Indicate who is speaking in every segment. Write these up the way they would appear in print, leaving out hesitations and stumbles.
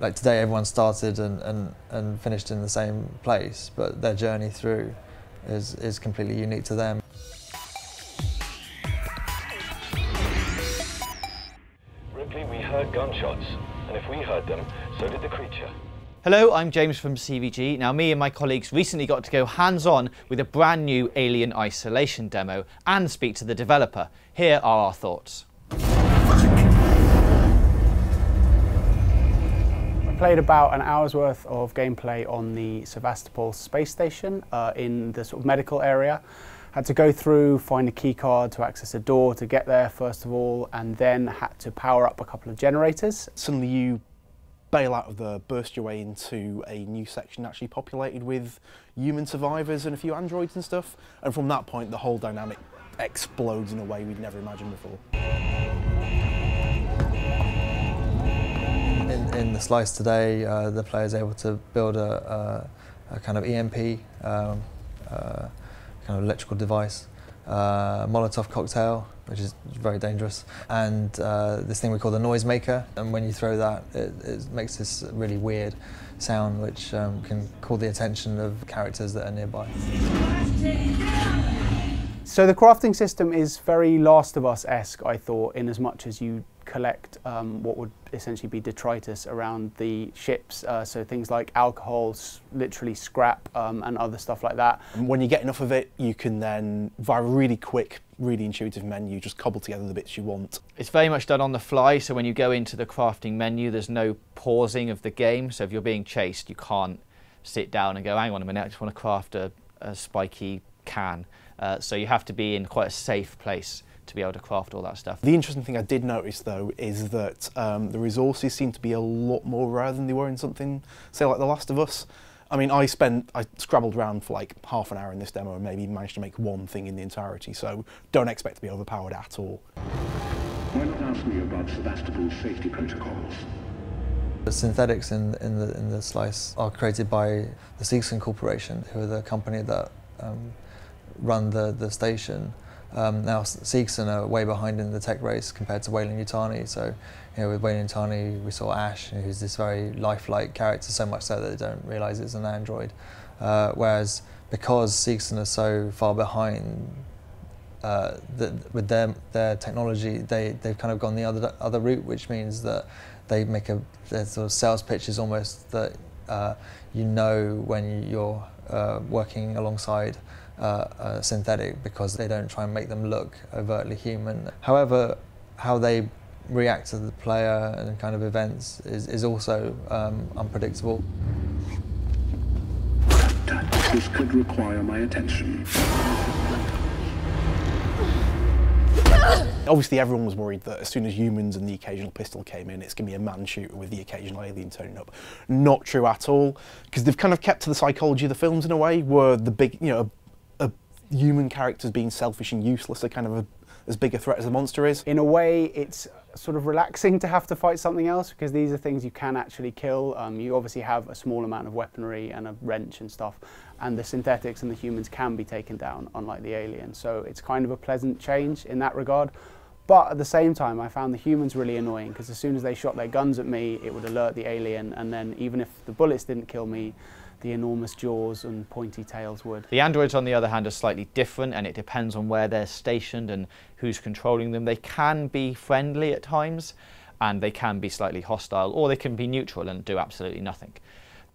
Speaker 1: like today everyone started and finished in the same place, but their journey through is completely unique to them.
Speaker 2: Ripley, we heard gunshots, and if we heard them, so did the creature.
Speaker 3: Hello, I'm James from CVG. Now, me and my colleagues recently got to go hands-on with a brand new Alien Isolation demo and speak to the developer. Here are our thoughts.
Speaker 4: I played about an hour's worth of gameplay on the Sevastopol space station in the sort of medical area. Had to go through, find a key card to access a door to get there first of all, and then had to power up a couple of generators.
Speaker 5: Suddenly you bail out of there, burst your way into a new section actually populated with human survivors and a few androids and stuff, and from that point the whole dynamic explodes in a way we'd never imagined before.
Speaker 1: In the slice today, the player is able to build a kind of EMP, kind of electrical device, Molotov cocktail, which is very dangerous, and this thing we call the noise maker, and when you throw that it makes this really weird sound which can call the attention of characters that are nearby.
Speaker 4: So the crafting system is very Last of Us-esque, I thought, in as much as you collect what would essentially be detritus around the ships, so things like alcohol, literally scrap, and other stuff like that.
Speaker 5: And when you get enough of it, you can then, via a really quick, really intuitive menu, just cobble together the bits you want.
Speaker 3: It's very much done on the fly, so when you go into the crafting menu, there's no pausing of the game, so if you're being chased, you can't sit down and go, hang on a minute, I just want to craft a spiky can. So you have to be in quite a safe place to be able to craft all that stuff. The
Speaker 5: interesting thing I did notice though is that the resources seem to be a lot more rare than they were in something, say like The Last of Us. I mean, I scrabbled around for like half an hour in this demo and maybe managed to make one thing in the entirety, so don't expect to be overpowered at all.
Speaker 6: Why not ask me about Sevastopol's safety protocols?
Speaker 1: The synthetics in the slice are created by the Sega Corporation, who are the company that run the station. Now Sega are way behind in the tech race compared to Weyland-Yutani. So, you know, with Weyland-Yutani we saw Ash, who's this very lifelike character, so much so that they don't realise it's an android. Whereas because Sega are so far behind with their technology, they've kind of gone the other route, which means that they make their sort of sales pitch is almost that you know when you're working alongside a synthetic, because they don't try and make them look overtly human. However, how they react to the player and kind of events is also unpredictable.
Speaker 6: This could require my attention.
Speaker 5: Obviously everyone was worried that as soon as humans and the occasional pistol came in, it's going to be a man shooter with the occasional alien turning up. Not true at all, because they've kind of kept to the psychology of the films in a way, where the big, you know, a human characters being selfish and useless are kind of as big a threat as the monster is.
Speaker 4: In a way, it's sort of relaxing to have to fight something else, because these are things you can actually kill. You obviously have a small amount of weaponry and a wrench and stuff, and the synthetics and the humans can be taken down, unlike the aliens. So it's kind of a pleasant change in that regard. But at the same time, I found the humans really annoying, because as soon as they shot their guns at me, it would alert the alien, and then even if the bullets didn't kill me, the enormous jaws and pointy tails would.
Speaker 3: The androids, on the other hand, are slightly different, and it depends on where they're stationed and who's controlling them. They can be friendly at times, and they can be slightly hostile, or they can be neutral and do absolutely nothing.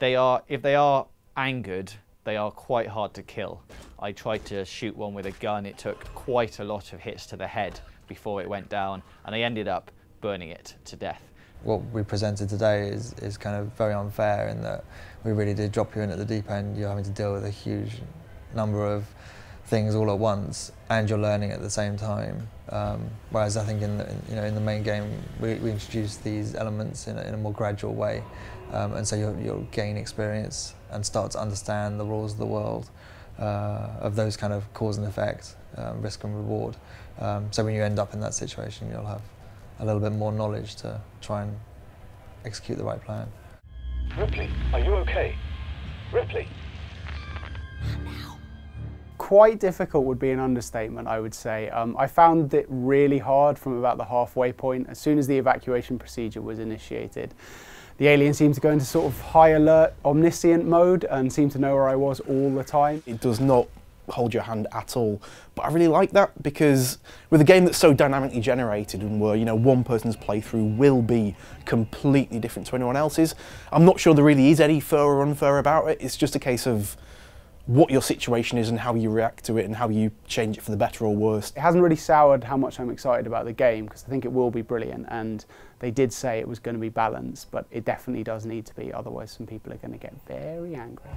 Speaker 3: If they are angered, they are quite hard to kill. I tried to shoot one with a gun. It took quite a lot of hits to the head before it went down, and I ended up burning it to death.
Speaker 1: What we presented today is kind of very unfair in that we really did drop you in at the deep end. You're having to deal with a huge number of things all at once, and you're learning at the same time. Whereas I think in the main game we introduced these elements in a more gradual way, and so you'll gain experience and start to understand the rules of the world, of those kind of cause and effect, risk and reward. So when you end up in that situation, you'll have a little bit more knowledge to try and execute the right plan.
Speaker 2: Ripley, are you okay? Ripley?
Speaker 4: Quite difficult would be an understatement, I would say. I found it really hard from about the halfway point. As soon as the evacuation procedure was initiated, The alien seemed to go into sort of high alert, omniscient mode and seemed to know where I was all the time.
Speaker 5: It does not hold your hand at all, but I really like that, because with a game that's so dynamically generated and where, you know, one person's playthrough will be completely different to anyone else's, I'm not sure there really is any fair or unfair about it. It's just a case of what your situation is and how you react to it and how you change it for the better or worse.
Speaker 4: It hasn't really soured how much I'm excited about the game, because I think it will be brilliant, and they did say it was going to be balanced, but it definitely does need to be, otherwise some people are going to get very angry.